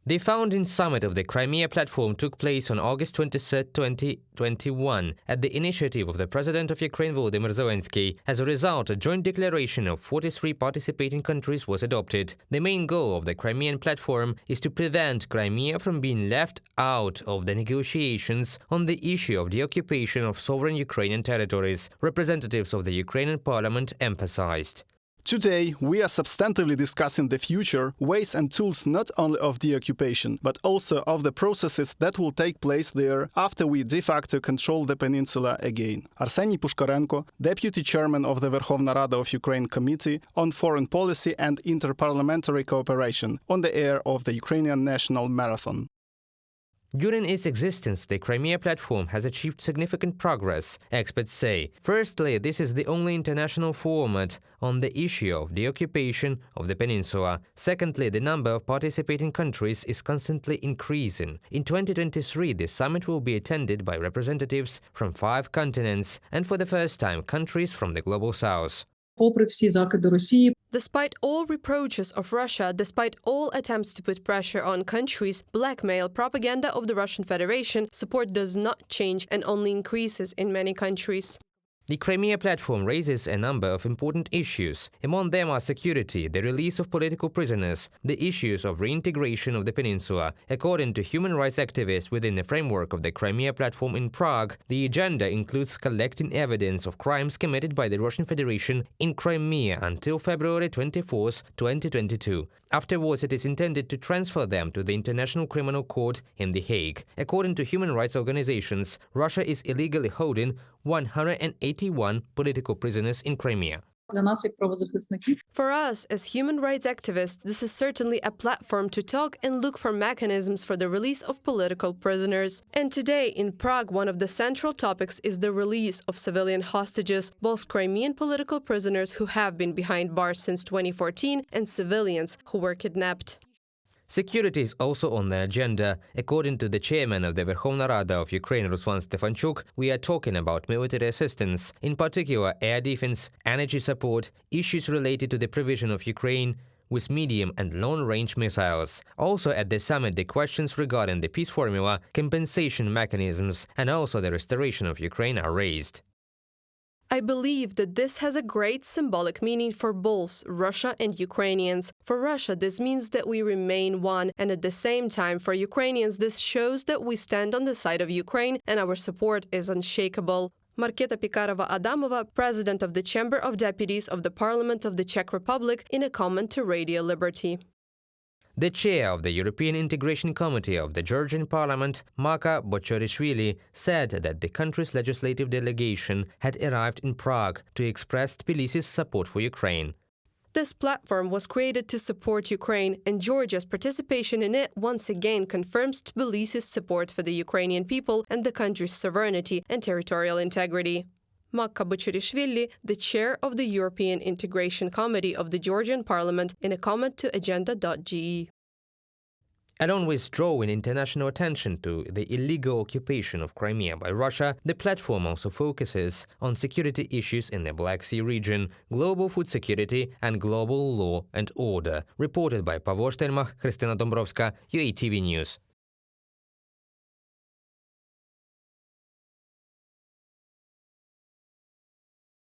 The founding summit of the Crimea Platform took place on August 23, 2021, at the initiative of the President of Ukraine Volodymyr Zelensky. As a result, a joint declaration of 43 participating countries was adopted. The main goal of the Crimean Platform is to prevent Crimea from being left out of the negotiations on the issue of the occupation of sovereign Ukrainian territories, representatives of the Ukrainian parliament emphasized. Today, we are substantively discussing the future, ways and tools not only of the occupation, but also of the processes that will take place there after we de facto control the peninsula again. Arsenij Pushkarenko, Deputy Chairman of the Verkhovna Rada of Ukraine Committee on Foreign Policy and Interparliamentary Cooperation, on the air of the Ukrainian National Marathon. During its existence, the Crimea Platform has achieved significant progress, experts say. Firstly, this is the only international format on the issue of the occupation of the peninsula. Secondly, the number of participating countries is constantly increasing. In 2023, the summit will be attended by representatives from 5 continents and for the first time countries from the Global South. Despite all reproaches of Russia, despite all attempts to put pressure on countries, blackmail, propaganda of the Russian Federation, support does not change and only increases in many countries. The Crimea Platform raises a number of important issues. Among them are security, the release of political prisoners, the issues of reintegration of the peninsula. According to human rights activists within the framework of the Crimea Platform in Prague, the agenda includes collecting evidence of crimes committed by the Russian Federation in Crimea until February 24, 2022. Afterwards, it is intended to transfer them to the International Criminal Court in The Hague. According to human rights organizations, Russia is illegally holding 181 political prisoners in Crimea. For us, as human rights activists, this is certainly a platform to talk and look for mechanisms for the release of political prisoners. And today, in Prague, one of the central topics is the release of civilian hostages, both Crimean political prisoners who have been behind bars since 2014 and civilians who were kidnapped. Security is also on the agenda. According to the chairman of the Verkhovna Rada of Ukraine, Ruslan Stefanchuk, we are talking about military assistance, in particular air defense, energy support, issues related to the provision of Ukraine with medium and long-range missiles. Also at the summit, the questions regarding the peace formula, compensation mechanisms, and also the restoration of Ukraine are raised. I believe that this has a great symbolic meaning for both Russia and Ukrainians. For Russia, this means that we remain one, and at the same time, for Ukrainians, this shows that we stand on the side of Ukraine and our support is unshakable. Marketa Pikarova-Adamova, president of the Chamber of Deputies of the Parliament of the Czech Republic, in a comment to Radio Liberty. The chair of the European Integration Committee of the Georgian Parliament, Maka Bochorishvili, said that the country's legislative delegation had arrived in Prague to express Tbilisi's support for Ukraine. This platform was created to support Ukraine, and Georgia's participation in it once again confirms Tbilisi's support for the Ukrainian people and the country's sovereignty and territorial integrity. Maka Bochorishvili, the chair of the European Integration Committee of the Georgian Parliament, in a comment to agenda.ge. Along with drawing international attention to the illegal occupation of Crimea by Russia, the platform also focuses on security issues in the Black Sea region, global food security and global law and order. Reported by Pavlo Shtelmach, Kristina Dombrovska, UATV News.